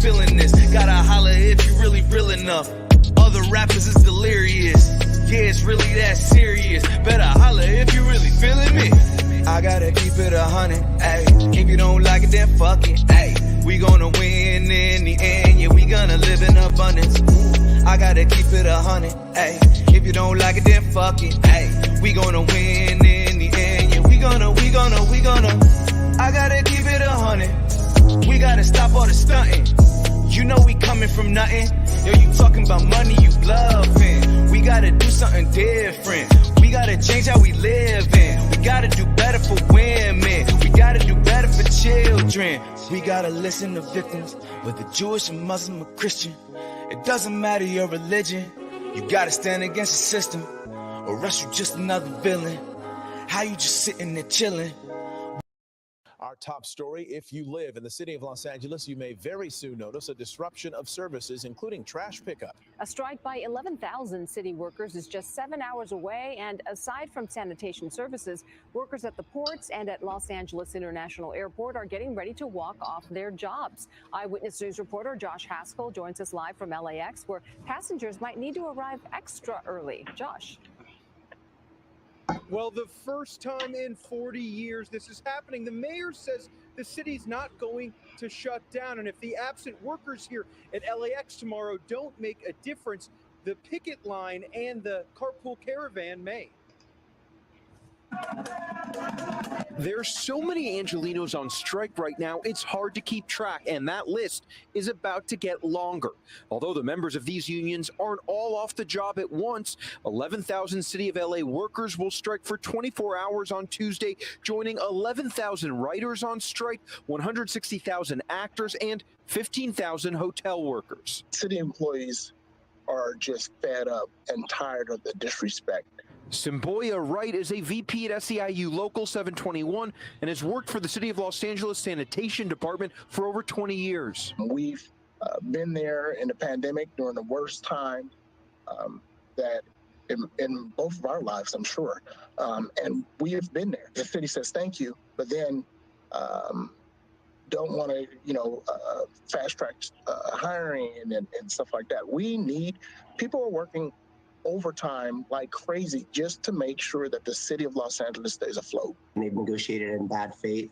feeling this. Gotta holler if you really real enough. Other rappers is delirious. Yeah, it's really that serious. Better holler if you really feeling me. I gotta keep it 100, ayy. If you don't like it, then fuck it, ayy. We gonna win in the end, yeah, we gonna live in abundance. I gotta keep it 100, ayy. If you don't like it, then fuck it, ayy. We gonna win in the end, yeah, we gonna. I gotta keep it 100. We gotta stop all the stunting. You know we coming from nothing. Yo, you talking about money, you bluffing. We gotta do something different. We gotta change how we live in. We gotta do better for women. We gotta do better for children. We gotta listen to victims, whether Jewish or Muslim or Christian. It doesn't matter your religion. You gotta stand against the system, or else you just another villain. How you just sitting there chilling? Our top story, if you live in the city of Los Angeles, you may very soon notice a disruption of services, including trash pickup. A strike by 11,000 city workers is just 7 hours away, and aside from sanitation services, workers at the ports and at Los Angeles International Airport are getting ready to walk off their jobs. Eyewitness News reporter Josh Haskell joins us live from LAX, where passengers might need to arrive extra early. Josh. Well, the first time in 40 years this is happening. The mayor says the city's not going to shut down. And if the absent workers here at LAX tomorrow don't make a difference, the picket line and the carpool caravan may. There's so many Angelenos on strike right now, it's hard to keep track, and that list is about to get longer. Although the members of these unions aren't all off the job at once, 11,000 City of LA workers will strike for 24 hours on Tuesday, joining 11,000 writers on strike, 160,000 actors, and 15,000 hotel workers. City employees are just fed up and tired of the disrespect. Simboya Wright is a VP at SEIU Local 721 and has worked for the City of Los Angeles Sanitation Department for over 20 years. We've been there in the pandemic during the worst time that in both of our lives, I'm sure. And we have been there. The city says thank you, but then don't want to, fast track hiring and stuff like that. People are working overtime like crazy just to make sure that the city of Los Angeles stays afloat. And they've negotiated in bad faith,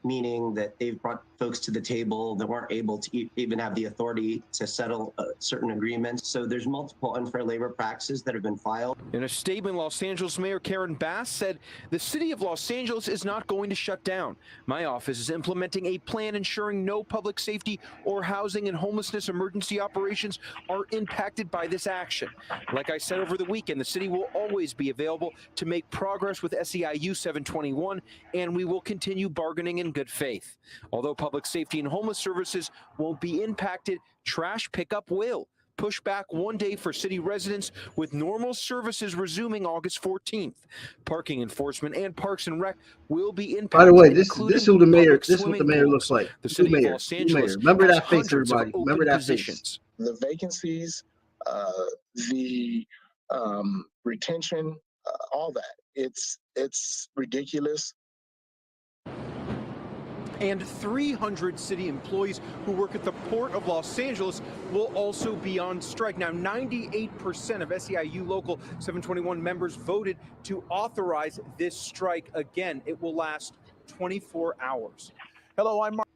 meaning that they've brought folks to the table that weren't able to even have the authority to settle certain agreements. So there's multiple unfair labor practices that have been filed. In a statement, Los Angeles Mayor Karen Bass said the city of Los Angeles is not going to shut down. My office is implementing a plan ensuring no public safety or housing and homelessness emergency operations are impacted by this action. Like I said over the weekend, the city will always be available to make progress with SEIU 721, and we will continue bargaining in good faith. Although public safety and homeless services won't be impacted, trash pickup will. Push back one day for city residents, with normal services resuming August 14th. Parking enforcement and Parks and Rec will be impacted. By the way, this is who the mayor. This is what the mayor looks like. The city of Los Angeles. Remember that face, everybody. Remember that face. The vacancies, the retention, all that. It's ridiculous. And 300 city employees who work at the Port of Los Angeles will also be on strike. Now, 98% of SEIU Local 721 members voted to authorize this strike. Again, it will last 24 hours. Hello, I'm Mark.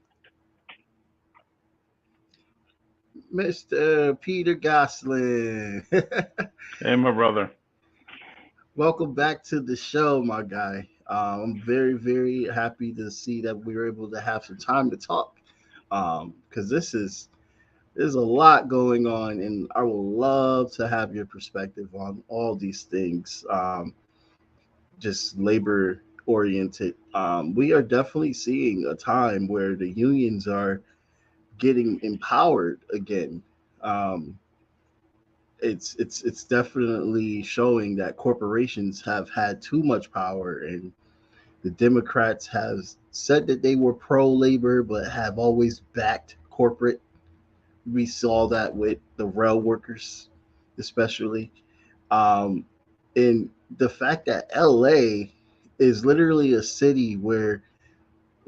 Mr. Peter Goselin. Hey, my brother. Welcome back to the show, my guy. I'm very, very happy to see that we were able to have some time to talk, because there's a lot going on, and I would love to have your perspective on all these things, just labor oriented. We are definitely seeing a time where the unions are getting empowered again. It's definitely showing that corporations have had too much power, and the Democrats have said that they were pro-labor, but have always backed corporate. We saw that with the rail workers, especially. And the fact that LA is literally a city where,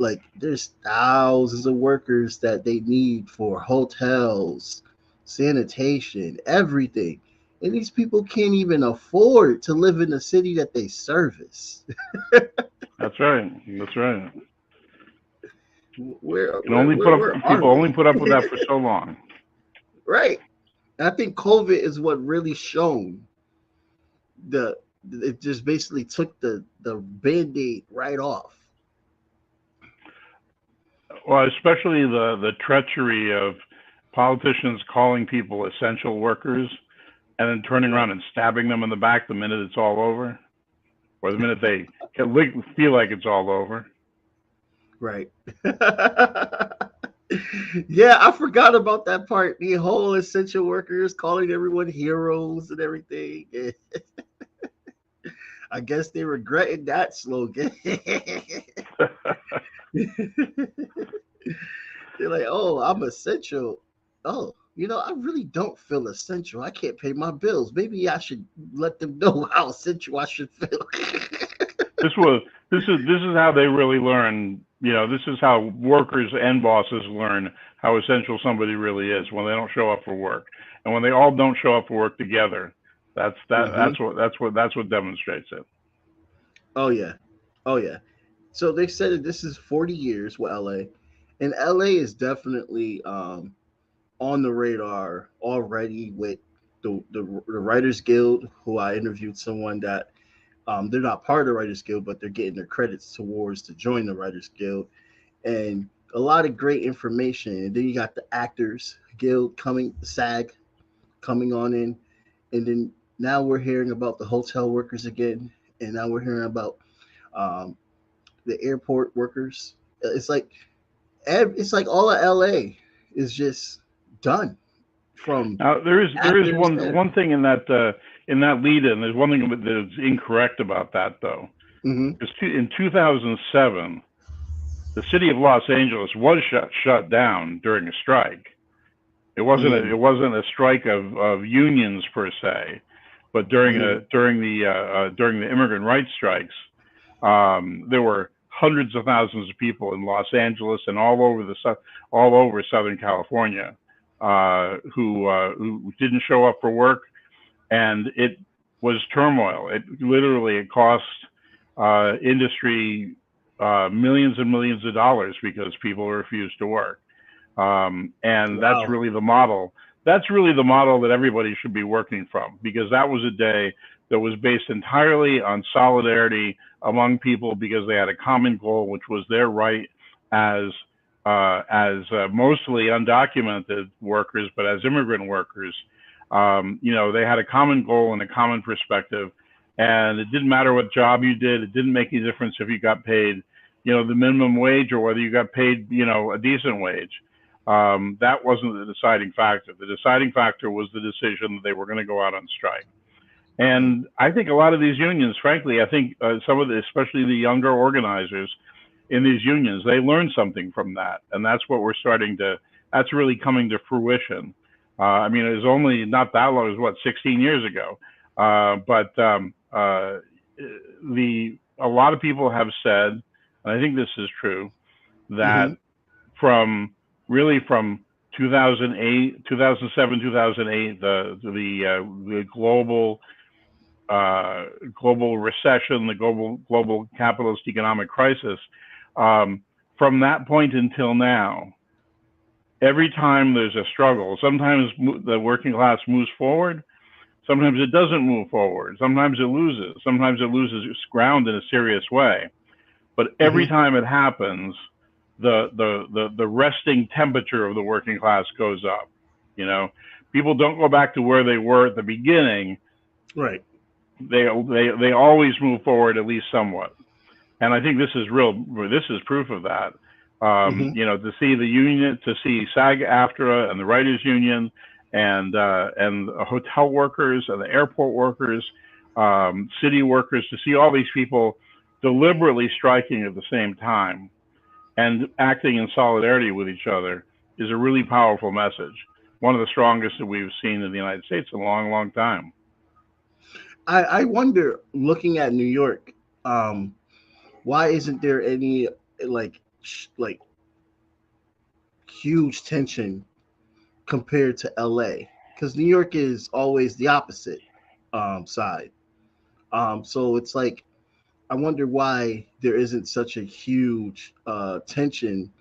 like there's thousands of workers that they need for hotels, sanitation, everything. And these people can't even afford to live in the city that they service. That's right. That's right. Where are People only we? put up with that for so long. Right. I think COVID is what really shown the it just basically took the band-aid right off. Well, especially the treachery of politicians calling people essential workers and then turning around and stabbing them in the back the minute it's all over, or the minute they feel like it's all over. Right. Yeah, I forgot about that part. The whole essential workers calling everyone heroes and everything. I guess they regretted that slogan. They're like, oh, I'm essential. Oh, I really don't feel essential. I can't pay my bills. Maybe I should let them know how essential I should feel. This is how they really learn. This is how workers and bosses learn how essential somebody really is, when they don't show up for work, and when they all don't show up for work together. That's what demonstrates it. Oh yeah, oh yeah. So they said that this is 40 years with LA, and LA is definitely on the radar already with the Writers Guild, who I interviewed someone that they're not part of the Writers Guild, but they're getting their credits towards to join the Writers Guild, and a lot of great information. And then you got the Actors Guild coming, SAG coming on in, and then now we're hearing about the hotel workers again, and now we're hearing about um, the airport workers. It's like all of LA is just done from Now there is actors one thing in that lead in. There's one thing that's incorrect about that, though. Mhm. Because in 2007, the city of Los Angeles was shut down during a strike. It wasn't a strike of unions per se, but during the immigrant rights strikes, there were hundreds of thousands of people in Los Angeles and all over Southern California who didn't show up for work, and it was turmoil. It cost industry millions and millions of dollars because people refused to work. And that's Wow. really the model. That's really the model that everybody should be working from, because that was a day that was based entirely on solidarity among people, because they had a common goal, which was their right as mostly undocumented workers, but as immigrant workers. They had a common goal and a common perspective, and it didn't matter what job you did. It didn't make any difference if you got paid, the minimum wage, or whether you got paid, a decent wage. That wasn't the deciding factor. The deciding factor was the decision that they were going to go out on strike. And I think a lot of these unions, frankly, I think especially the younger organizers in these unions, they learned something from that. And that's what that's really coming to fruition. It was only not that long, it was 16 years ago. But a lot of people have said, and I think this is true, that from 2007, 2008, the global recession, the global capitalist economic crisis, from that point until now, every time there's a struggle, sometimes the working class moves forward, sometimes it doesn't move forward, sometimes it loses its ground in a serious way. But every time it happens, the resting temperature of the working class goes up. People don't go back to where they were at the beginning. Right. They always move forward, at least somewhat. And I think this is proof of that. To see the union, to see SAG-AFTRA and the writers union and the hotel workers and the airport workers, city workers, to see all these people deliberately striking at the same time and acting in solidarity with each other is a really powerful message. One of the strongest that we've seen in the United States in a long, long time. I wonder, looking at New York, why isn't there any like huge tension compared to LA, because New York is always the opposite side. So it's like I wonder why there isn't such a huge tension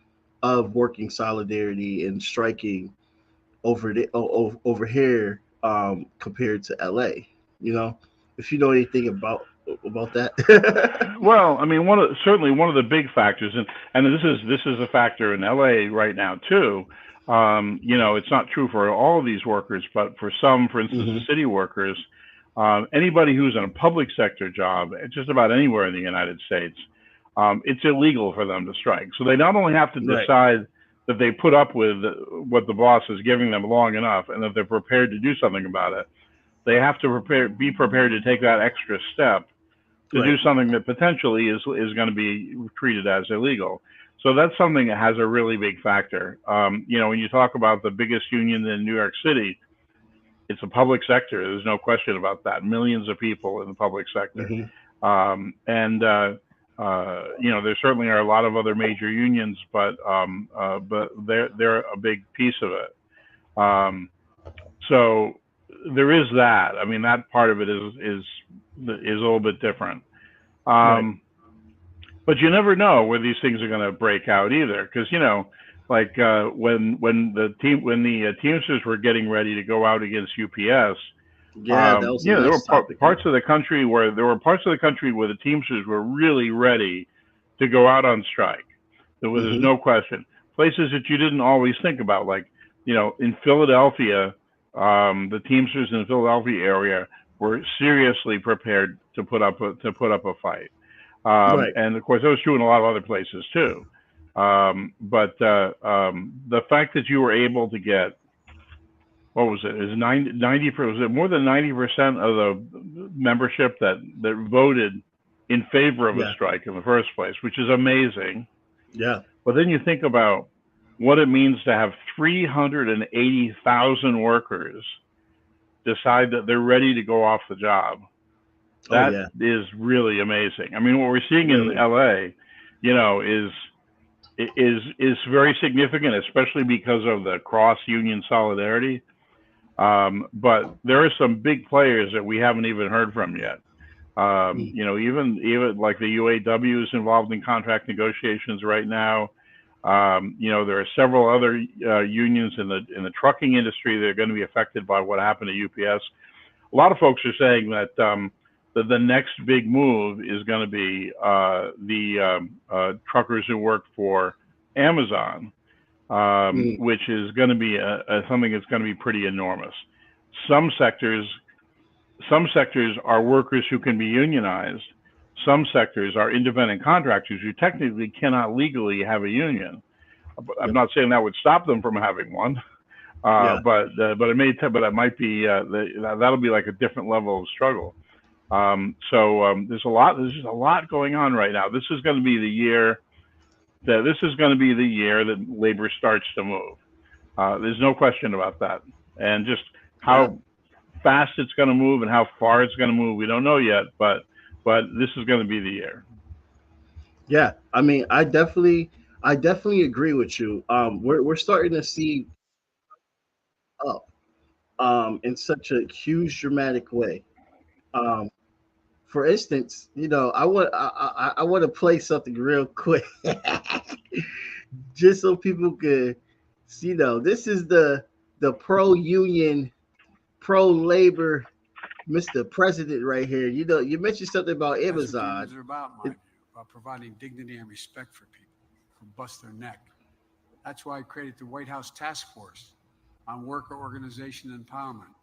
of working solidarity and striking over here compared to LA. You know, if you know anything about that. Well, I mean, certainly one of the big factors, and this is a factor in LA right now too. It's not true for all of these workers, but for some, for instance, the city workers, anybody who's in a public sector job, just about anywhere in the United States, it's illegal for them to strike. So they not only have to decide that they put up with what the boss is giving them long enough, and that they're prepared to do something about it. They have to be prepared to take that extra step to do something that potentially is going to be treated as illegal. So that's something that has a really big factor. When you talk about the biggest union in New York City, it's a public sector. There's no question about that. Millions of people in the public sector. There certainly are a lot of other major unions, but they're a big piece of it. So there is that. I mean, that part of it is a little bit different. But you never know where these things are going to break out either, because when the Teamsters were getting ready to go out against UPS, there were parts of the country where the Teamsters were really ready to go out on strike. There's no question. Places that you didn't always think about, like in Philadelphia, the Teamsters in the Philadelphia area were seriously prepared to put up a fight. And of course, that was true in a lot of other places too. But the fact that you were able to get, what was it? Is 90? Was it more than 90% of the membership that voted in favor of a strike in the first place, which is amazing. Yeah. But then you think about what it means to have 380,000 workers decide that they're ready to go off the job. That is really amazing. I mean, what we're seeing in LA, is very significant, especially because of the cross-union solidarity. But there are some big players that we haven't even heard from yet. Even like the UAW is involved in contract negotiations right now. There are several other unions in the trucking industry that are going to be affected by what happened to UPS. A lot of folks are saying that the next big move is going to be the truckers who work for Amazon, which is going to be something that's going to be pretty enormous. Some sectors are workers who can be unionized. Some sectors are independent contractors who technically cannot legally have a union. I'm not saying that would stop them from having one, but it might be that'll be like a different level of struggle. There's just a lot going on right now. This is going to be the year that labor starts to move. There's no question about that. And just how fast it's going to move and how far it's going to move, we don't know yet, but this is going to be the year. Yeah, I mean, I definitely agree with you. We're starting to see up in such a huge dramatic way. For instance, I want to play something real quick, just so people could see. This is the pro-union, pro-labor Mr. President right here. You mentioned something about Amazon. That's what are about, mind you, about providing dignity and respect for people who bust their neck. That's why I created the White House Task Force on Worker Organization Empowerment,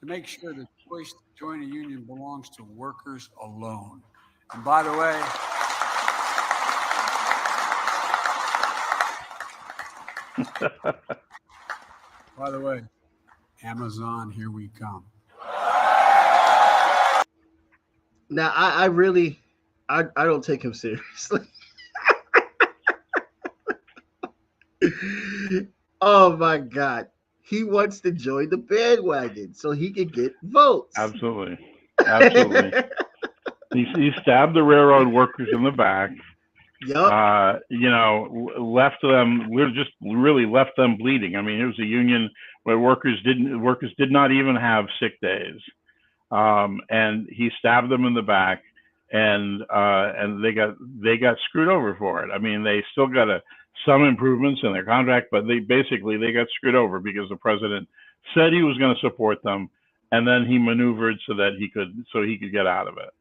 to make sure the choice to join a union belongs to workers alone. And by the way, Amazon, here we come. Now, I don't take him seriously. Oh my God. He wants to join the bandwagon so he can get votes. Absolutely. He stabbed the railroad workers in the back Yep. You know, left them, just really left them bleeding. I mean, it was a union where workers did not even have sick days. And he stabbed them in the back, and they got screwed over for it. I mean, they still got some improvements in their contract, but they got screwed over because the president said he was going to support them, and then he maneuvered so he could get out of it.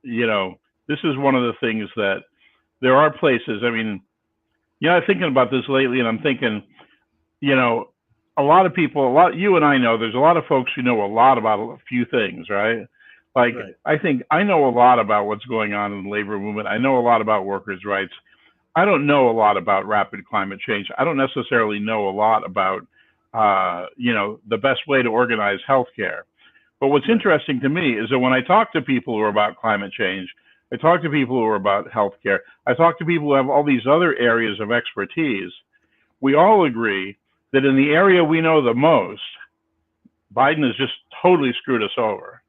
You know, this is one of the things that there are places. I mean, you know, I'm thinking about this lately, and I'm thinking, you know, a lot of people, you and I know, there's a lot of folks who know a lot about a few things, right? Like, Right. I think I know a lot about what's going on in the labor movement. I know a lot about workers' rights. I don't know a lot about rapid climate change. I don't necessarily know a lot about, you know, the best way to organize healthcare. But what's interesting to me is that when I talk to people who are about climate change, I talk to people who are about healthcare, I talk to people who have all these other areas of expertise, we all agree that in the area we know the most, Biden has just totally screwed us over.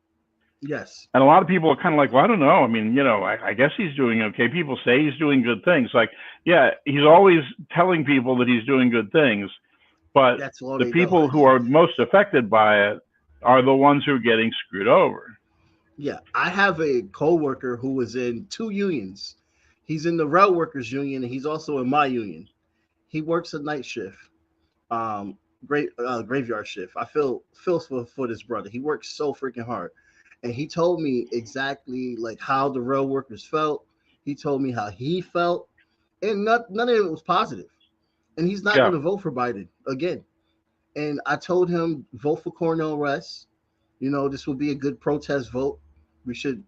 Yes. And a lot of people are kind of like, well, I don't know. I mean, you know, I guess he's doing okay. People say he's doing good things. Like, yeah, he's always telling people that he's doing good things. But the people who are most affected by it are the ones who are getting screwed over. Yeah. I have a coworker who was in 2 unions. He's in the rail workers union, and he's also in my union. He works a night shift. Graveyard shift. I feel for this brother. He works so freaking hard, and he told me exactly like how the rail workers felt. He told me how he felt, and none of it was positive. And he's not going to vote for Biden again. And I told him vote for Cornel West. You know, this will be a good protest vote. We should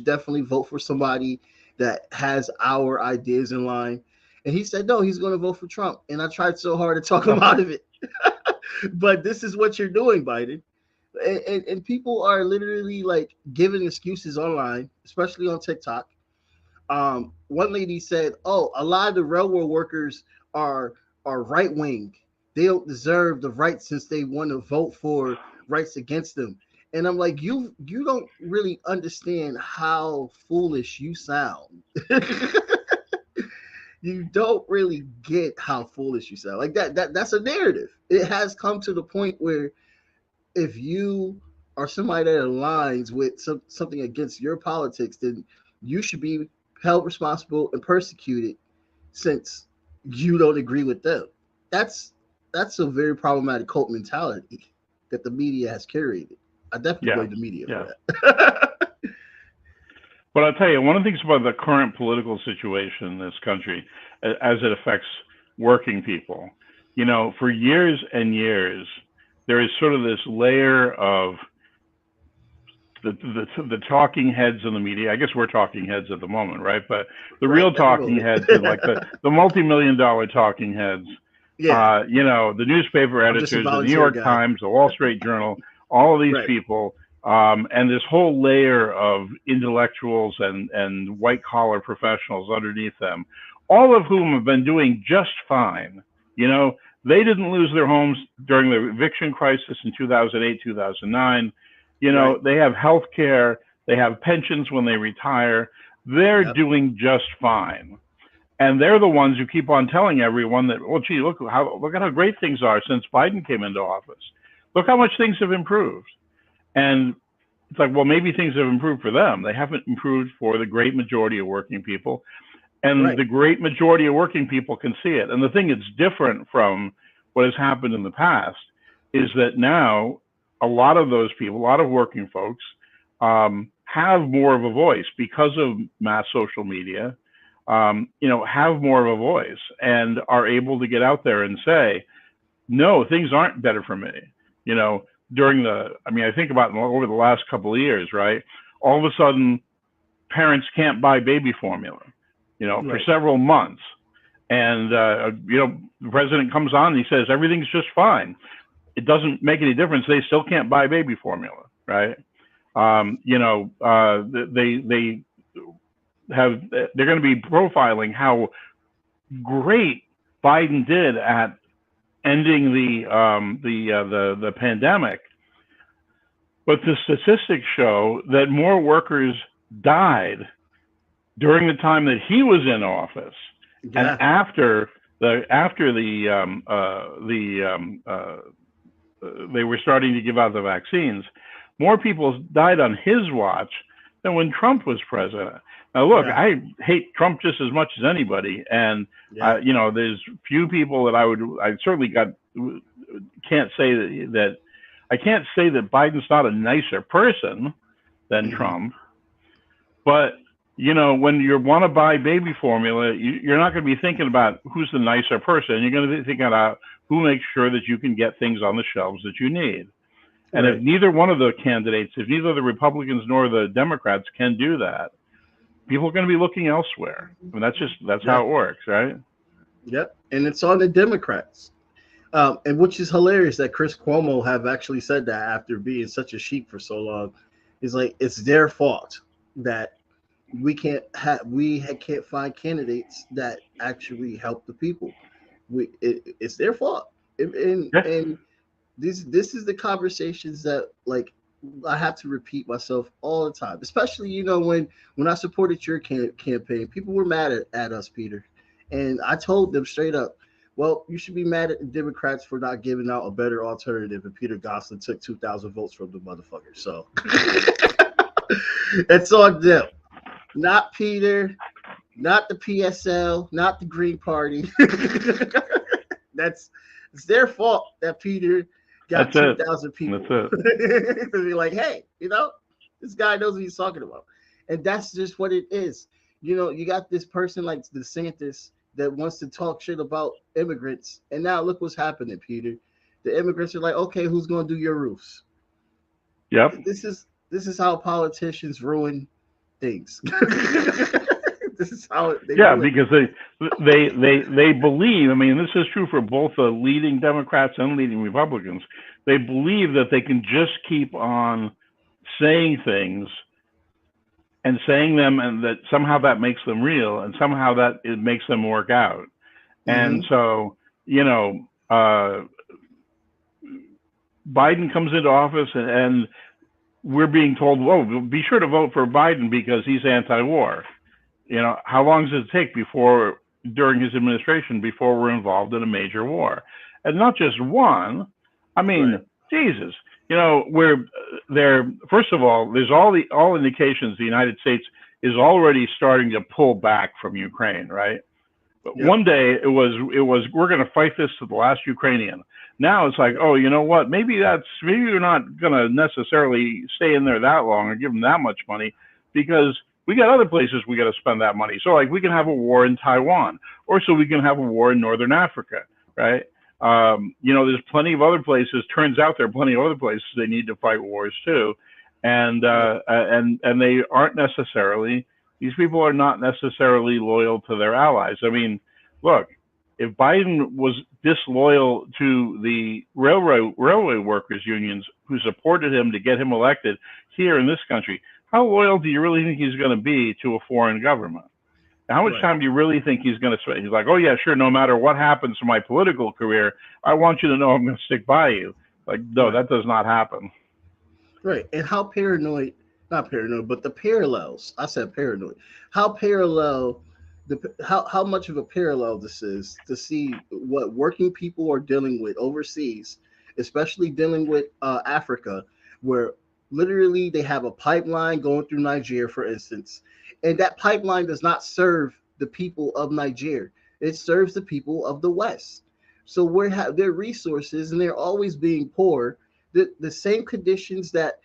definitely vote for somebody that has our ideas in line. And he said no, he's going to vote for Trump. And I tried so hard to talk him out of it. But this is what you're doing, Biden. And people are literally like giving excuses online, especially on TikTok. One lady said, "Oh, a lot of the railroad workers are right wing. They don't deserve the rights since they want to vote for rights against them." And I'm like, you don't really understand how foolish you sound. You don't really get how foolish you sound. Like that's a narrative. It has come to the point where if you are somebody that aligns with something against your politics, then you should be held responsible and persecuted since you don't agree with them. That's a very problematic cult mentality that the media has curated. I definitely blame the media for that. But I'll tell you, one of the things about the current political situation in this country, as it affects working people, you know, for years and years, there is sort of this layer of the talking heads in the media. I guess we're talking heads at the moment, right? But the real talking heads, like the multi-million-dollar talking heads, you know, the newspaper editors, the New York Times, the Wall Street Journal, all of these people, and this whole layer of intellectuals and white-collar professionals underneath them, all of whom have been doing just fine. You know, they didn't lose their homes during the eviction crisis in 2008, 2009. You know, they have health care, they have pensions when they retire. They're doing just fine. And they're the ones who keep on telling everyone that, well, gee, look at how great things are since Biden came into office. Look how much things have improved. And it's like, well, maybe things have improved for them. They haven't improved for the great majority of working people. And the great majority of working people can see it. And the thing that's different from what has happened in the past is that now a lot of those people, a lot of working folks, have more of a voice because of mass social media, you know, have more of a voice and are able to get out there and say, no, things aren't better for me. You know, I think about over the last couple of years, right? All of a sudden, parents can't buy baby formula, you know, for several months. And, you know, the president comes on and he says, everything's just fine. It doesn't make any difference. They still can't buy baby formula, right? You know, they're going to be profiling how great Biden did at ending the pandemic, but the statistics show that more workers died during the time that he was in office, and Yeah. after they were starting to give out the vaccines, more people died on his watch than when Trump was president. Now, look, Yeah. I hate Trump just as much as anybody, and Yeah. there's few people that I certainly can't say that I can't say that Biden's not a nicer person than Mhm. Trump, but when you want to buy baby formula, you're not going to be thinking about who's the nicer person. You're going to be thinking about who makes sure that you can get things on the shelves that you need. And if Right. neither one of the candidates, if neither the Republicans nor the Democrats can do that, people are going to be looking elsewhere. I mean, that's Yeah. how it works, right? Yep. And it's on the Democrats. And which is hilarious that Chris Cuomo have actually said that after being such a sheep for so long. He's like, it's their fault that we can't find candidates that actually help the people. It's their fault. Yeah. And this is the conversations that, like, I have to repeat myself all the time, especially when I supported your campaign. People were mad at us, Peter, and I told them straight up, well, you should be mad at the Democrats for not giving out a better alternative, and Peter Goselin took 2,000 votes from the motherfucker. So it's on them, not Peter, not the PSL, not the Green Party. It's their fault that Peter got That's it. 2,000 people. That's it. To be like, hey, this guy knows what he's talking about. And that's just what it is. You got this person like DeSantis that wants to talk shit about immigrants. And now look what's happening, Peter. The immigrants are like, okay, who's going to do your roofs? Yep. This is how politicians ruin things. This is how they Yeah, do it. because they believe. I mean, this is true for both the leading Democrats and leading Republicans. They believe that they can just keep on saying things and saying them, and that somehow that makes them real, and somehow that it makes them work out. And so, Biden comes into office, and we're being told, "Oh, be sure to vote for Biden because he's anti-war." How long does it take during his administration before we're involved in a major war? And not just one. I mean, Right. Jesus. We're there. First of all, there's all indications the United States is already starting to pull back from Ukraine, right? But Yep. one day it was we're going to fight this to the last Ukrainian. Now it's like, oh, you know what? Maybe you're not going to necessarily stay in there that long or give them that much money, because we got other places we got to spend that money. So like we can have a war in Taiwan, or so we can have a war in Northern Africa, right? There's plenty of other places. Turns out there are plenty of other places they need to fight wars too, and they aren't necessarily. These people are not necessarily loyal to their allies. I mean, look, if Biden was disloyal to the railway workers unions who supported him to get him elected here in this country, how loyal do you really think he's going to be to a foreign government? How much time do you really think he's going to spend? He's like, oh, yeah, sure, no matter what happens to my political career, I want you to know I'm going to stick by you. Like, no, that does not happen. Right. And how paranoid, not paranoid, but the parallels, I said paranoid, how parallel, how much of a parallel this is to see what working people are dealing with overseas, especially dealing with Africa, where literally they have a pipeline going through Nigeria, for instance, and that pipeline does not serve the people of Nigeria. It serves the people of the West. So their resources, and they're always being poor. The same conditions that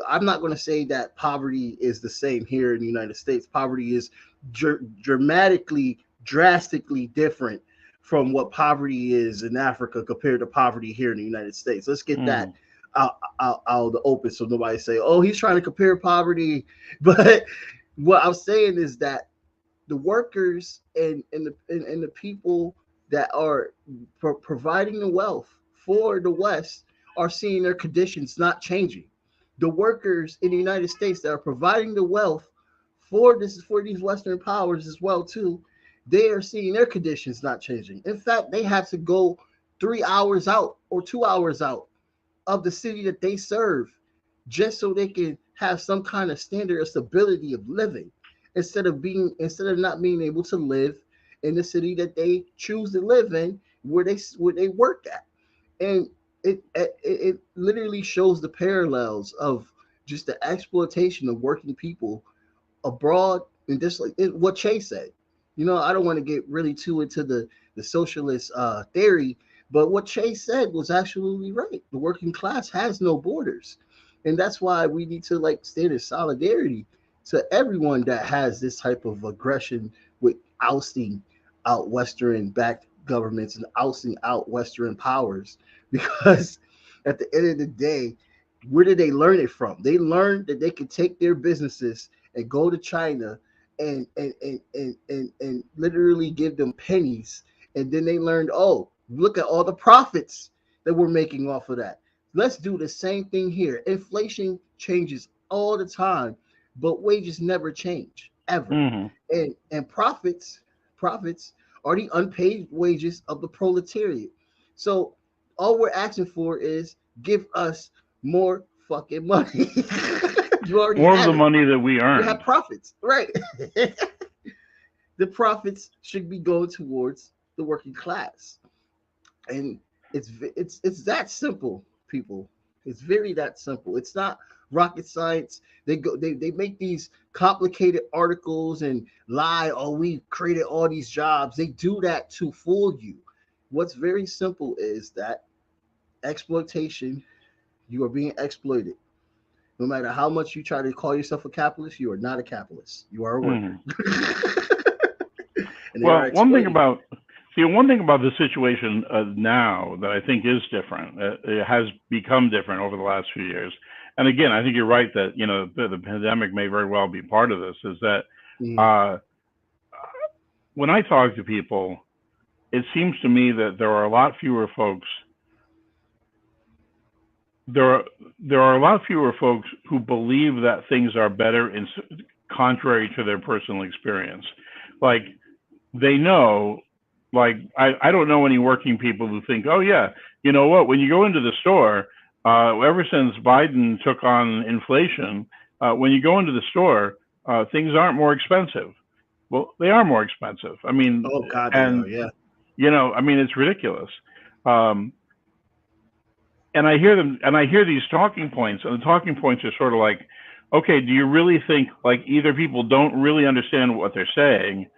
I'm not going to say that poverty is the same here in the United States. Poverty is drastically different from what poverty is in Africa compared to poverty here in the United States. Let's get that out of the open so nobody say, oh, he's trying to compare poverty. But what I'm saying is that the workers and the people that are providing the wealth for the West are seeing their conditions not changing. The workers in the United States that are providing the wealth for these Western powers as well too, they are seeing their conditions not changing. In fact, they have to go 3 hours out or 2 hours out of the city that they serve just so they can have some kind of standard of stability of living. instead of not being able to live in the city that they choose to live in, where they work at. And it literally shows the parallels of just the exploitation of working people abroad, and just like what Chase said. I don't want to get really too into the socialist theory, but what Chase said was absolutely right. The working class has no borders, and that's why we need to like stand in solidarity to everyone that has this type of aggression with ousting out Western backed governments and ousting out Western powers, because at the end of the day, where did they learn it from? They learned that they could take their businesses and go to China and literally give them pennies. And then they learned, oh, look at all the profits that we're making off of that. Let's do the same thing here. Inflation changes all the time, but wages never change ever. And profits are the unpaid wages of the proletariat. So all we're asking for is give us more fucking money. You already More of have the it. money that we You earn. have profits, right? The profits should be going towards the working class, and it's that simple, people. It's very that simple. It's not rocket science. They make these complicated articles and lie. Oh, we created all these jobs. They do that to fool you. What's very simple is that exploitation. You are being exploited. No matter how much you try to call yourself a capitalist, you are not a capitalist. You are a worker. Well, one thing about the situation now that I think is different, it has become different over the last few years. And again, I think you're right that the pandemic may very well be part of this. Is that when I talk to people, it seems to me that there are a lot fewer folks. There are a lot fewer folks who believe that things are better in contrary to their personal experience. Like they know, like I don't know any working people who think, oh yeah, you know what? When you go into the store, ever since Biden took on inflation, when you go into the store, things aren't more expensive. Well, they are more expensive. I mean, oh God, and they are, yeah. I mean, it's ridiculous. And I hear them, and I hear these talking points, and the talking points are sort of like, okay, do you really think like either people don't really understand what they're saying,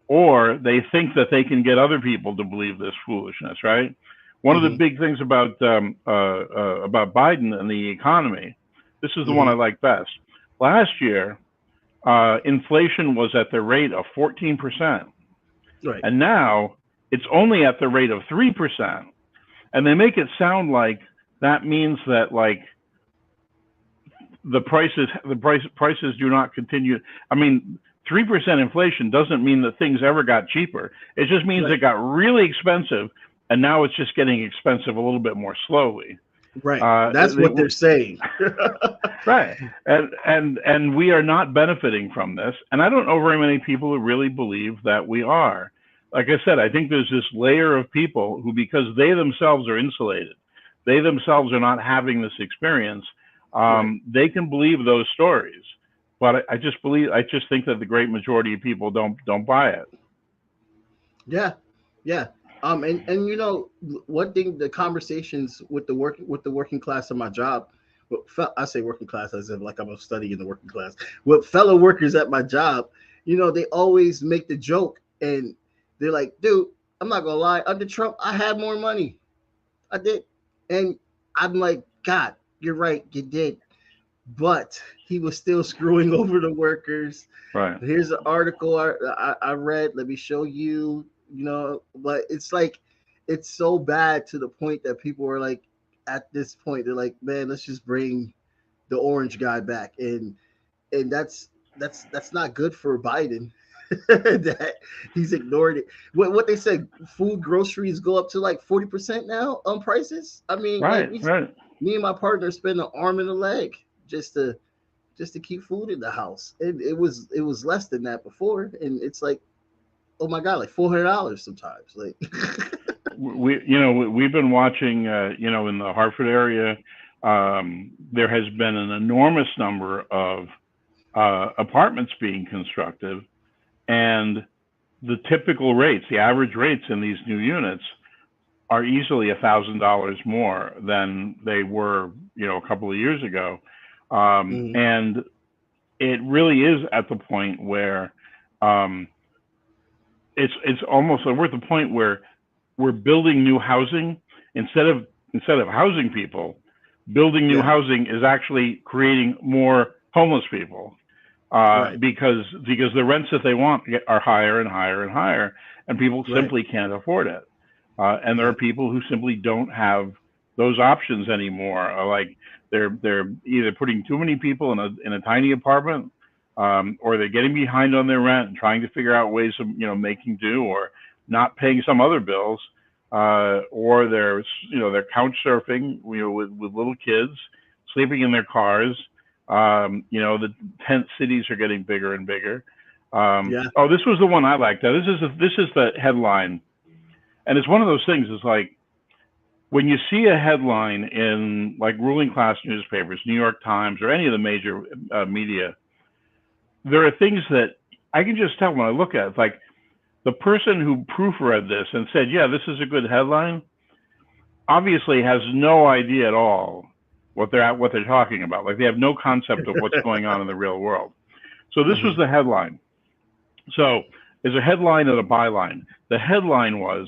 or they think that they can get other people to believe this foolishness, right? One of the big things about Biden and the economy, this is the one I like best. Last year, inflation was at the rate of 14%, right. And now it's only at the rate of 3%. And they make it sound like that means that like the prices do not continue. I mean, 3% inflation doesn't mean that things ever got cheaper. It just means it got really expensive, and now it's just getting expensive a little bit more slowly. Right. That's what they're saying. Right. And we are not benefiting from this. And I don't know very many people who really believe that we are. Like I said, I think there's this layer of people who, because they themselves are insulated, they themselves are not having this experience, they can believe those stories. But I just think that the great majority of people don't buy it. Yeah. And one thing, the conversations with the working class of my job, I say working class as if like I'm studying the working class, with fellow workers at my job, they always make the joke, and they're like, dude, I'm not gonna lie, under Trump, I had more money. I did. And I'm like, God, you're right, you did. But he was still screwing over the workers. Right. Here's an article I read. Let me show you, but it's like, it's so bad to the point that people are like, at this point, they're like, man, let's just bring the orange guy back. And that's not good for Biden. That he's ignored it. What they said, food groceries go up to like 40% now on prices. I mean, right. Me and my partner spend an arm and a leg just to keep food in the house, and it was less than that before, and it's like, oh my God, like $400 sometimes. Like we've been watching, in the Hartford area, there has been an enormous number of apartments being constructed, and the typical rates, the average rates in these new units are easily $1,000 more than they were, a couple of years ago. And it really is at the point where it's almost, we're at the point where we're building new housing instead of housing people. Building new housing is actually creating more homeless people, because the rents that they want are higher and higher and higher, and people simply can't afford it. And there are people who simply don't have those options anymore. Like they're either putting too many people in a tiny apartment, or they're getting behind on their rent and trying to figure out ways of making do, or not paying some other bills, or they're couch surfing with little kids, sleeping in their cars. The tent cities are getting bigger and bigger. Oh, this was the one I liked. This is the headline. And it's one of those things, it's like when you see a headline in like ruling class newspapers, New York Times, or any of the major media, there are things that I can just tell when I look at it. It's like the person who proofread this and said, yeah, this is a good headline, obviously has no idea at all what they're talking about. Like they have no concept of what's going on in the real world. So this was the headline. So there's a headline and a byline. The headline was,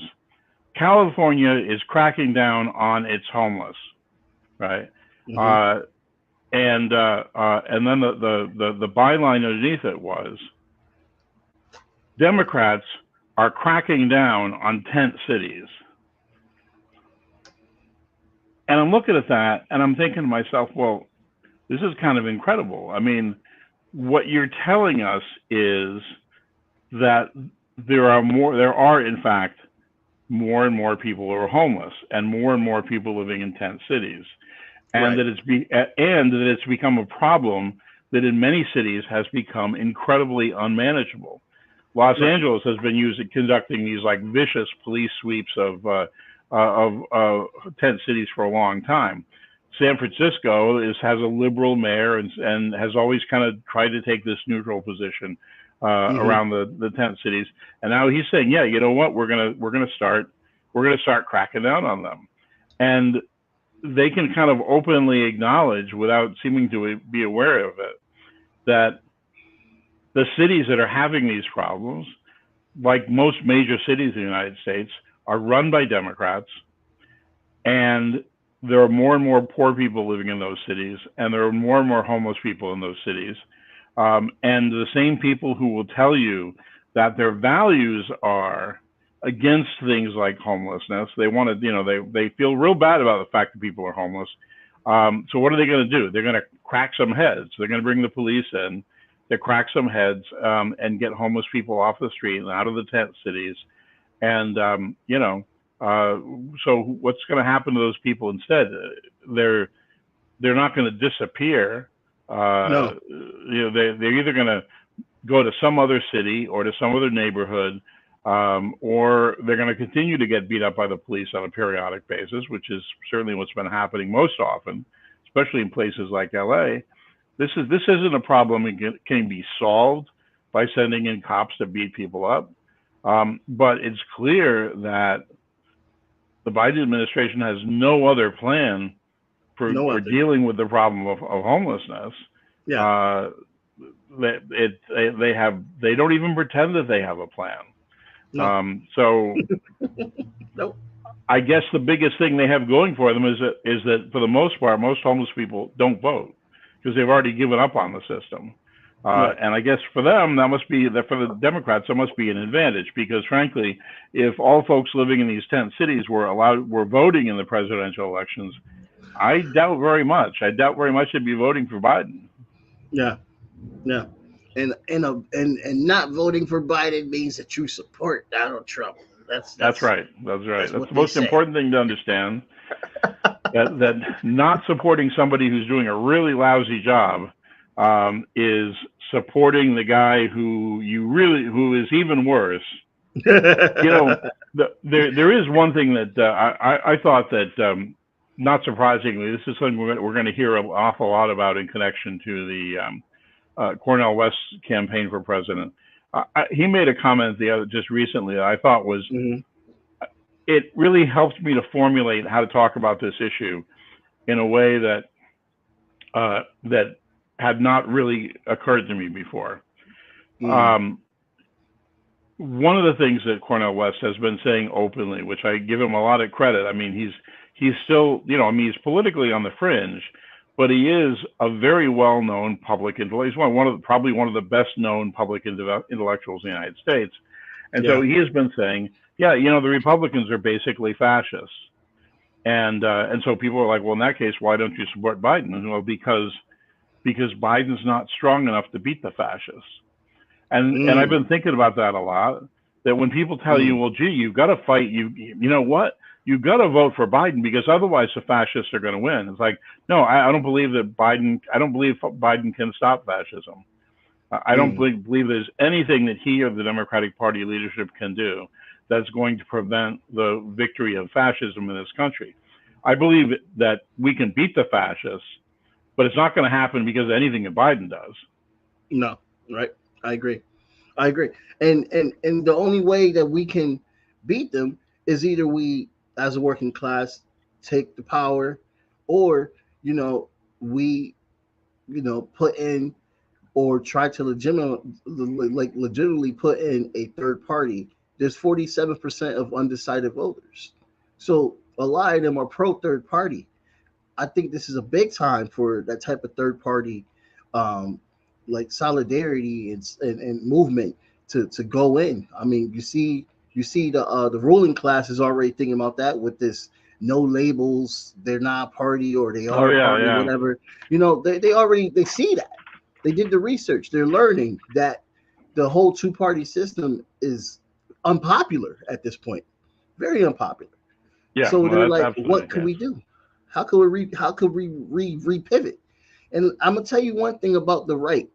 California is cracking down on its homeless, right? And then the byline underneath it was, Democrats are cracking down on tent cities. And I'm looking at that and I'm thinking to myself, well, this is kind of incredible. I mean, what you're telling us is that there are in fact more and more people who are homeless, and more people living in tent cities, and that it's become a problem that in many cities has become incredibly unmanageable. Los Angeles has been conducting these like vicious police sweeps of tent cities for a long time. San Francisco has a liberal mayor and has always kind of tried to take this neutral position around the tent cities, and now he's saying, yeah, you know what, we're gonna start cracking down on them, and they can kind of openly acknowledge, without seeming to be aware of it, that the cities that are having these problems, like most major cities in the United States, are run by Democrats, and there are more and more poor people living in those cities, and there are more and more homeless people in those cities. And the same people who will tell you that their values are against things like homelessness, they want to, they feel real bad about the fact that people are homeless. So what are they going to do? They're going to crack some heads. They're going to bring the police in, they crack some heads, and get homeless people off the street and out of the tent cities. And, so what's going to happen to those people instead? They're not going to disappear. No. They're either going to go to some other city or to some other neighborhood, or they're going to continue to get beat up by the police on a periodic basis, which is certainly what's been happening most often, especially in places like LA. This isn't a problem that can be solved by sending in cops to beat people up. But it's clear that the Biden administration has no other plan for dealing with the problem of homelessness. Yeah. They don't even pretend that they have a plan. No. So nope. I guess the biggest thing they have going for them is that for the most part, most homeless people don't vote because they've already given up on the system. And I guess for them, for the Democrats, that must be an advantage, because frankly, if all folks living in these tent cities were voting in the presidential elections, I doubt very much they'd be voting for Biden. Yeah. Yeah. And not voting for Biden means that you support Donald Trump. That's right. That's the most important thing to understand. that not supporting somebody who's doing a really lousy job is supporting the guy who is even worse. There is one thing that I thought that, not surprisingly, this is something we're going to hear an awful lot about in connection to Cornel West's campaign for president. He made a comment just recently that I thought was, it really helped me to formulate how to talk about this issue in a way that that had not really occurred to me before. One of the things that Cornel West has been saying openly, which I give him a lot of credit. I mean, he's still, he's politically on the fringe, but he is a very well-known public intellectual. He's probably one of the best-known public intellectuals in the United States. And so he has been saying, the Republicans are basically fascists. And so people are like, well, in that case, why don't you support Biden? And well, because Biden's not strong enough to beat the fascists. And I've been thinking about that a lot, that when people tell you, well, gee, you've got to fight, you know what? You've got to vote for Biden because otherwise the fascists are going to win. It's like, no, I don't believe Biden can stop fascism. I don't believe there's anything that he or the Democratic Party leadership can do that's going to prevent the victory of fascism in this country. I believe that we can beat the fascists, but it's not going to happen because of anything that Biden does. No, right. I agree. And the only way that we can beat them is either we, as a working class, take the power, or, we, put in or try to legitimately put in a third party. There's 47% of undecided voters. So a lot of them are pro third party. I think this is a big time for that type of third party, like solidarity and movement to go in. I mean, you see the ruling class is already thinking about that with this no labels, they're not party or they are party, whatever. They see that. They did the research. They're learning that the whole two-party system is unpopular at this point, very unpopular. Yeah. So they're like, what can we do? How could we repivot? And I'm gonna tell you one thing about the right.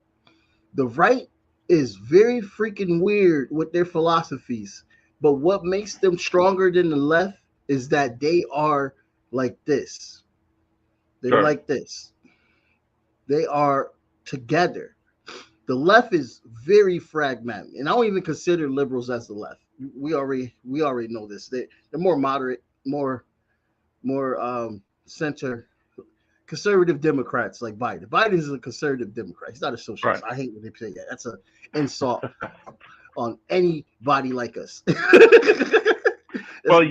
The right is very freaking weird with their philosophies, but what makes them stronger than the left is that they are like this. They're like this. They are together. The left is very fragmented, and I don't even consider liberals as the left. We already know this. They're more moderate, more center. Conservative Democrats like Biden. Biden is a conservative Democrat. He's not a socialist. Right. I hate when they say that. That's an insult on anybody like us. Well,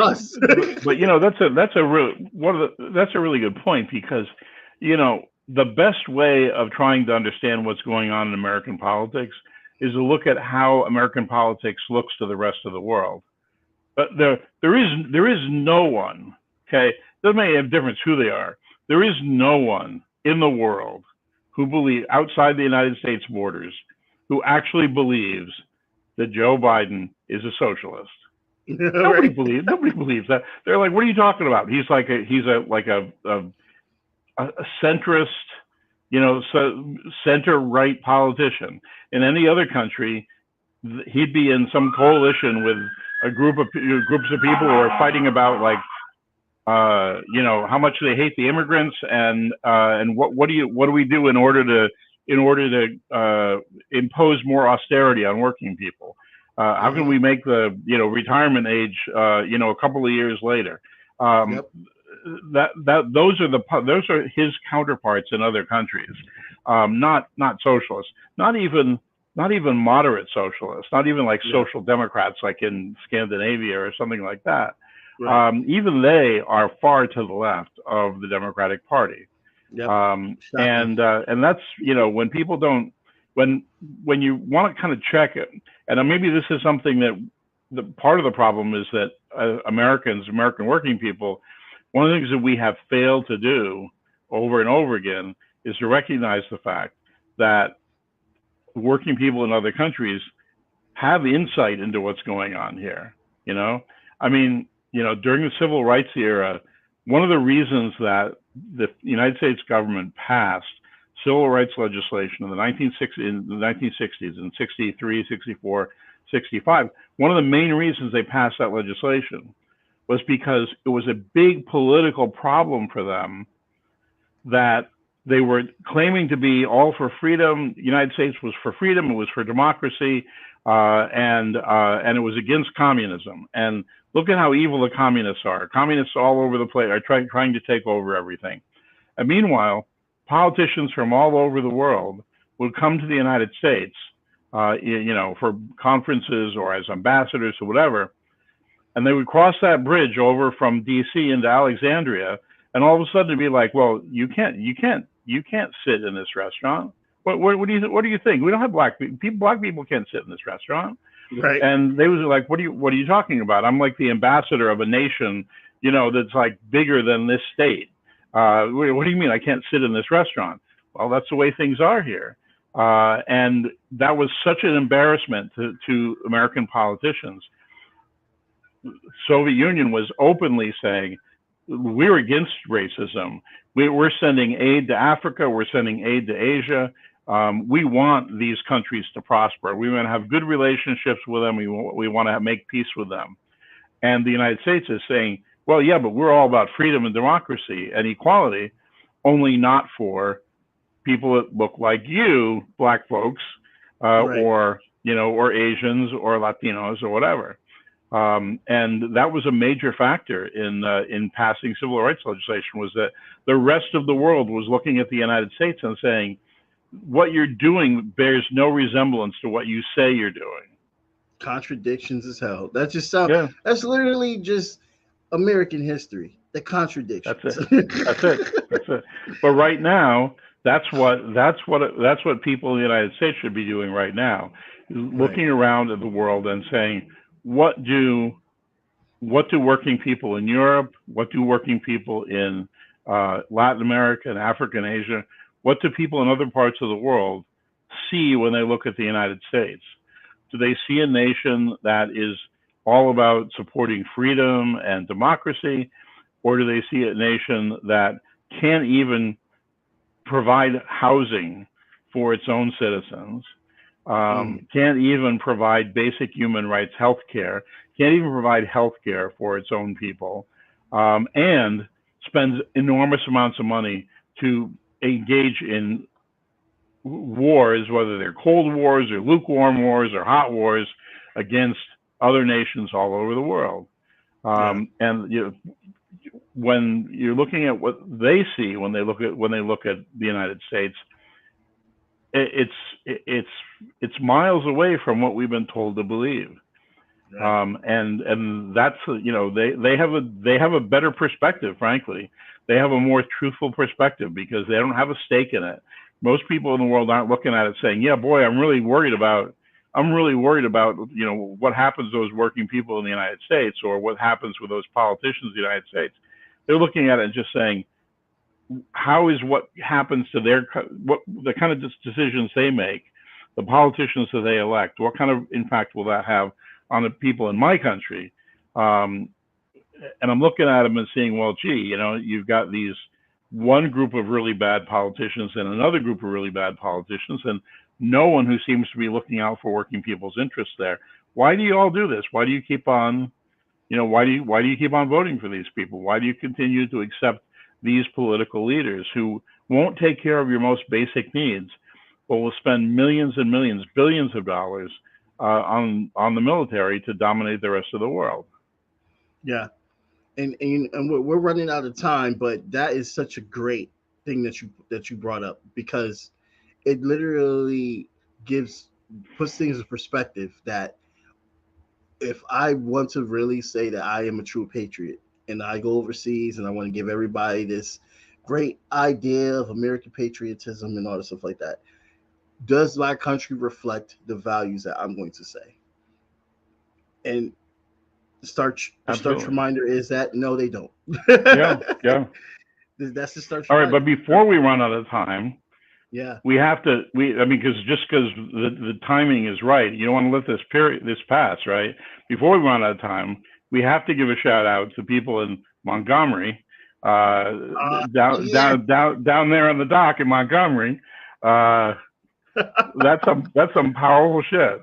us. but that's a really good point, because the best way of trying to understand what's going on in American politics is to look at how American politics looks to the rest of the world. But there is no one. Okay, doesn't make a difference who they are. There is no one in the world who outside the United States borders who actually believes that Joe Biden is a socialist. Nobody believes that. They're like, what are you talking about? He's a centrist, center right politician. In any other country, he'd be in some coalition with a groups of people who are fighting about how much they hate the immigrants and what do we do in order to impose more austerity on working people? How can we make the retirement age a couple of years later? Those are his counterparts in other countries, not socialists, not even moderate socialists, not even like social democrats like in Scandinavia or something like that. Right. Even they are far to the left of the Democratic Party. Yep. And that's, when people don't, when you want to kind of check it, and maybe this is something that the part of the problem is that American working people, one of the things that we have failed to do over and over again is to recognize the fact that working people in other countries have insight into what's going on here. During the civil rights era, one of the reasons that the United States government passed civil rights legislation in the 1960s, in 63, 64, 65, one of the main reasons they passed that legislation was because it was a big political problem for them that They were claiming to be all for freedom. The United States was for freedom. It was for democracy, and it was against communism. And look at how evil the communists are. Communists all over the place are trying to take over everything. And meanwhile, politicians from all over the world would come to the United States, for conferences or as ambassadors or whatever, and they would cross that bridge over from D.C. into Alexandria, and all of a sudden be like, "Well, you can't sit in this restaurant. What do you think? We don't have black people. Black people can't sit in this restaurant." Right. And they was like, what are you talking about? I'm like the ambassador of a nation, that's like bigger than this state. What do you mean I can't sit in this restaurant? Well, that's the way things are here. And that was such an embarrassment to American politicians. Soviet Union was openly saying, we're against racism. We're sending aid to Africa. We're sending aid to Asia. We want these countries to prosper. We want to have good relationships with them. We want to make peace with them. And the United States is saying, well, yeah, but we're all about freedom and democracy and equality, only not for people that look like you, black folks, Right. or Asians or Latinos or whatever. And that was a major factor in passing civil rights legislation, was that the rest of the world was looking at the United States and saying, what you're doing bears no resemblance to what you say you're doing. Contradictions as hell. That just sounds. Yeah. That's literally just American history. The contradictions. That's it. But right now, that's what people in the United States should be doing right now, looking around at the world and saying, what do working people in Europe, what do working people in Latin America and Africa and Asia, what do people in other parts of the world see when they look at the United States? Do they see a nation that is all about supporting freedom and democracy, or do they see a nation that can't even provide housing for its own citizens, can't even provide basic human rights, health care, can't even provide health care for its own people, and spends enormous amounts of money to engage in wars, whether they're cold wars or lukewarm wars or hot wars, against other nations all over the world. And when you're looking at what they see when they look at the United States, it's miles away from what we've been told to believe. Right. And that's, they have a better perspective, frankly. They have a more truthful perspective because they don't have a stake in it. Most people in the world aren't looking at it saying, yeah, boy, I'm really worried about, what happens to those working people in the United States, or what happens with those politicians in the United States. They're looking at it and just saying, how is what happens to the kind of decisions they make, the politicians that they elect, what kind of impact will that have on the people in my country? And I'm looking at them and seeing, well, gee, you've got these one group of really bad politicians and another group of really bad politicians, and no one who seems to be looking out for working people's interests there. Why do you all do this? Why do you keep on, why do you keep on voting for these people? Why do you continue to accept these political leaders who won't take care of your most basic needs, but will spend millions and millions, billions of dollars on the military to dominate the rest of the world? Yeah. And we're running out of time, but that is such a great thing that you brought up, because it literally puts things in perspective, that if I want to really say that I am a true patriot and I go overseas and I want to give everybody this great idea of American patriotism and all this stuff like that, does my country reflect the values that I'm going to say? And the starch reminder is that no, they don't. Yeah. That's the starch. All right, but before we run out of time, we have to. Because the timing is right. You don't want to let this pass, right? Before we run out of time, we have to give a shout out to people in Montgomery, down there on the dock in Montgomery. That's some powerful shit.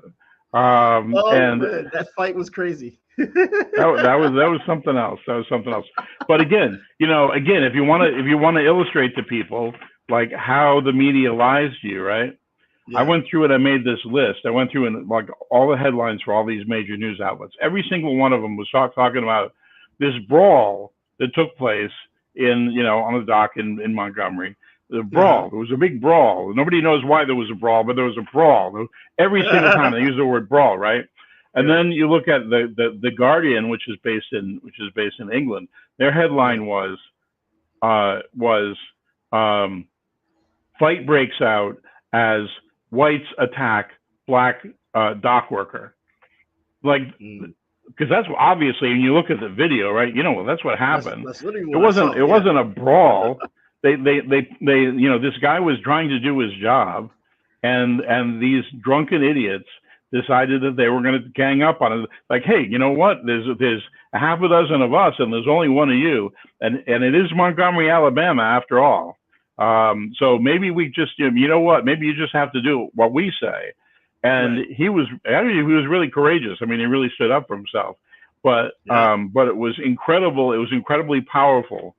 Man, that fight was crazy. that was something else. But again, if you want to illustrate to people like how the media lies to you, right? Yeah. I went through it. I made this list. I went through and like all the headlines for all these major news outlets. Every single one of them was talking about this brawl that took place in, on the dock in Montgomery. The brawl. There was a big brawl. Nobody knows why there was a brawl, but there was a brawl. Every single time they use the word brawl, right? And then you look at the Guardian, which is based in England. Their headline was fight breaks out as whites attack black dock worker. Like, because that's obviously, and you look at the video, right? That's what happened. That's literally it wasn't a brawl. They this guy was trying to do his job, and these drunken idiots decided that they were going to gang up on it. Like, hey, you know what? There's a half a dozen of us, and there's only one of you, and it is Montgomery, Alabama, after all. So maybe we just, maybe you just have to do what we say. And he was really courageous. I mean, he really stood up for himself. But it was incredible. It was incredibly powerful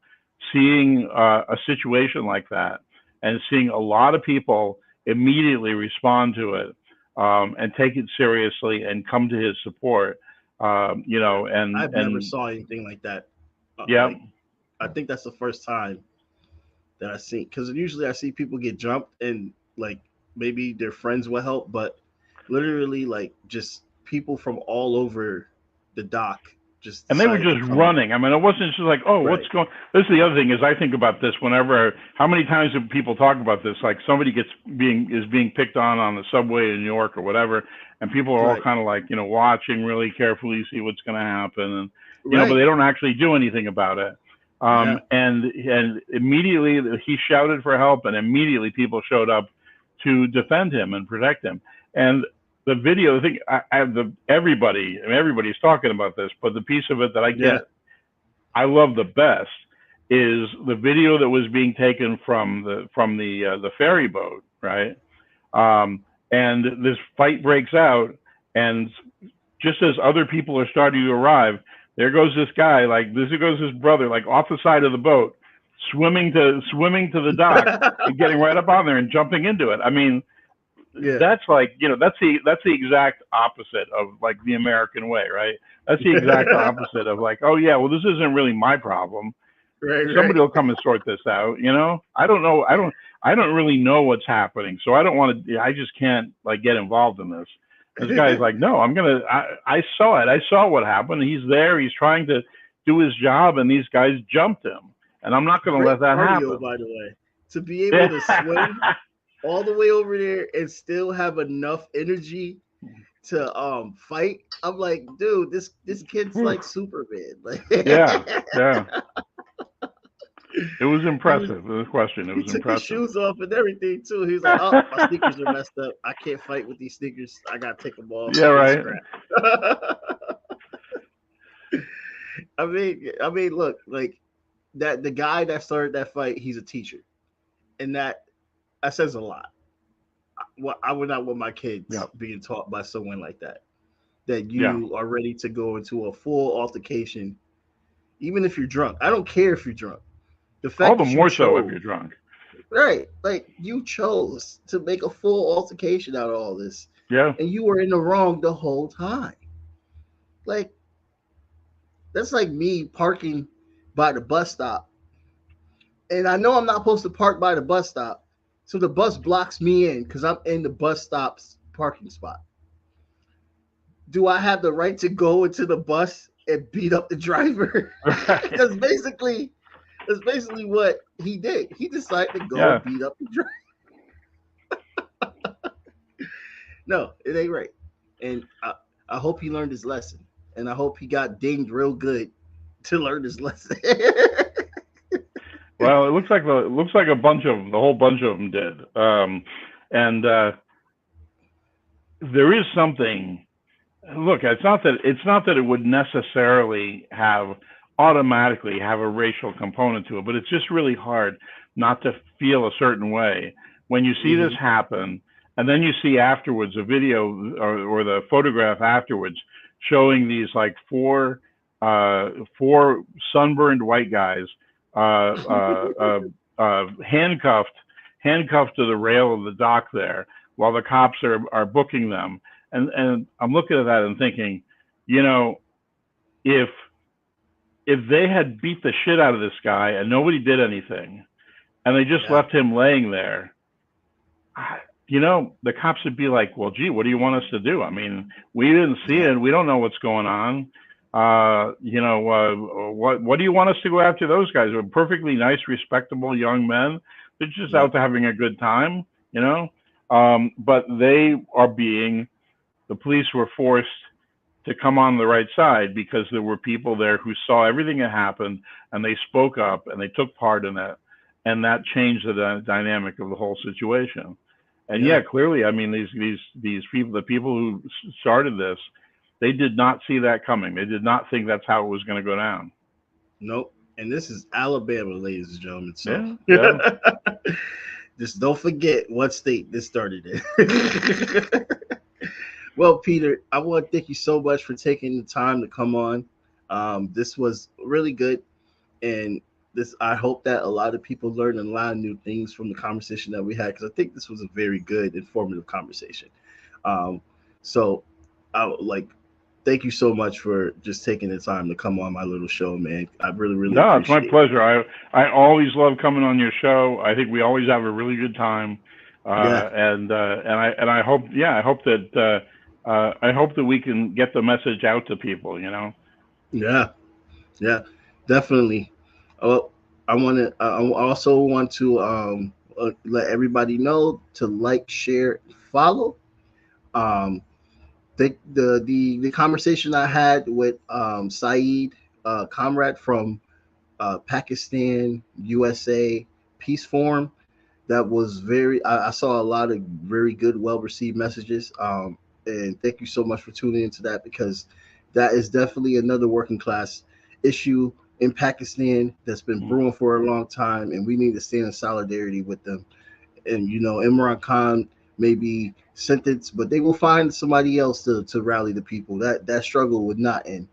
seeing a situation like that and seeing a lot of people immediately respond to it and take it seriously and come to his support. And I've never saw anything like that. Yeah, I think that's the first time that I see, because usually I see people get jumped and like maybe their friends will help, but literally like just people from all over the dock and they were just running. I mean, it wasn't just like, oh, what's going. This is the other thing is I think about this whenever. How many times do people talk about this? Like somebody is being picked on the subway in New York or whatever, and people are all kind of like watching really carefully, see what's going to happen, and but they don't actually do anything about it. And immediately he shouted for help, and immediately people showed up to defend him and protect him. And the video, I think everybody's talking about this, but the piece of it that I love the best is the video that was being taken from the ferry boat, right? And this fight breaks out, and just as other people are starting to arrive, there goes this guy, goes his brother, like off the side of the boat, swimming to the dock and getting right up on there and jumping into it. I mean, that's like, that's the exact opposite of like the American way, right? That's the exact opposite of like, oh yeah, well, this isn't really my problem. Somebody will come and sort this out. I don't know. I don't really know what's happening. So I just can't like get involved in this. This guy's like, no, I saw it. I saw what happened. He's there. He's trying to do his job, and these guys jumped him. And I'm not going to let that happen. By the way, to be able to swim all the way over there and still have enough energy to fight. I'm like, dude, this kid's like Superman. Like, yeah. It was impressive. The question. It was he took impressive. His shoes off and everything too. He's like, oh, my sneakers are messed up. I can't fight with these sneakers. I gotta take them off. Yeah, right. I mean, look, like that. The guy that started that fight, he's a teacher, and that says a lot. I would not want my kids being taught by someone like that. That you are ready to go into a full altercation, even if you're drunk. I don't care if you're drunk. The fact all the more so if you're drunk. Right. Like you chose to make a full altercation out of all this. Yeah. And you were in the wrong the whole time. Like, that's like me parking by the bus stop. And I know I'm not supposed to park by the bus stop. So the bus blocks me in because I'm in the bus stop's parking spot. Do I have the right to go into the bus and beat up the driver? That's basically what he did. He decided to go and beat up the driver. No, it ain't right. And I hope he learned his lesson. And I hope he got dinged real good to learn his lesson. Well, it looks like a bunch of them. The whole bunch of them did. And there is something. Look, it's not that it would necessarily automatically have a racial component to it, but it's just really hard not to feel a certain way when you see this happen, and then you see afterwards a video or the photograph afterwards showing these like four sunburned white guys handcuffed handcuffed to the rail of the dock there while the cops are booking them. And I'm looking at that and thinking, you know, if they had beat the shit out of this guy and nobody did anything, and they just left him laying there, you know, the cops would be like, well, gee, what do you want us to do? I mean, we didn't see it. We don't know what's going on. You know, what do you want us to go after those guys? They're perfectly nice, respectable young men. They're just out there having a good time, you know? But the police were forced to come on the right side because there were people there who saw everything that happened, and they spoke up and they took part in that, and that changed the dynamic of the whole situation. And clearly, I mean, these people, the people who started this, they did not see that coming. They did not think that's how it was going to go down. Nope. And this is Alabama, ladies and gentlemen. So just don't forget what state this started in. Well, Peter, I want to thank you so much for taking the time to come on. This was really good. And I hope that a lot of people learned a lot of new things from the conversation that we had, because I think this was a very good, informative conversation. So I would thank you so much for just taking the time to come on my little show, man. I really appreciate it's my pleasure. I always love coming on your show. I think we always have a really good time. And I hope that we can get the message out to people, you know? Yeah, definitely. I also want to let everybody know to like, share, follow. The conversation I had with Saeed Comrade from Pakistan USA Peace Forum, that was I saw a lot of very good, well-received messages. And thank you so much for tuning into that, because that is definitely another working class issue in Pakistan that's been brewing for a long time, and we need to stand in solidarity with them. And, you know, Imran Khan may be sentenced, but they will find somebody else to rally the people. That struggle would not end,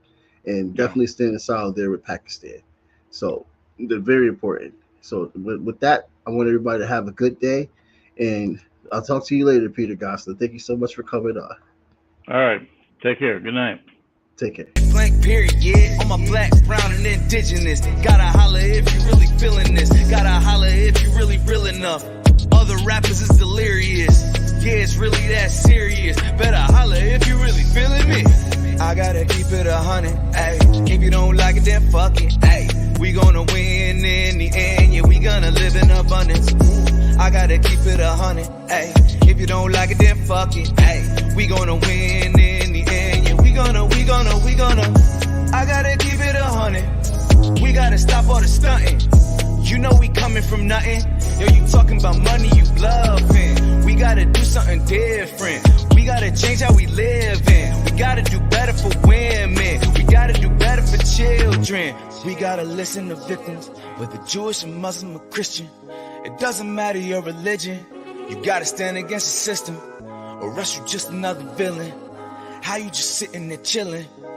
and definitely stand in solidarity with Pakistan. So they're very important. So with that, I want everybody to have a good day, and I'll talk to you later, Peter Goselin. Thank you so much for coming on. All right. Take care. Good night. Take care. Blank period, on my black, brown, and indigenous. Gotta holler if you really feeling this. Gotta holler if you really real enough. Other rappers is delirious. Yeah, it's really that serious. Better holler if you really feeling me. I gotta keep it 100, ayy. If you don't like it, then fuck it, ayy. We gonna win in the end, yeah, we gonna live in abundance. I gotta keep it 100, ayy. If you don't like it, then fuck it, ayy. We gonna win in the end, yeah, we gonna. I gotta keep it 100. We gotta stop all the stunting. You know we coming from nothing. Yo, you talking about money, you bluffing. We gotta do something different. We gotta change how we live in. We gotta do better for women. We gotta do better for children. We gotta listen to victims, whether Jewish or Muslim or Christian. It doesn't matter your religion. You gotta stand against the system, or else you just another villain. How you just sitting there chilling?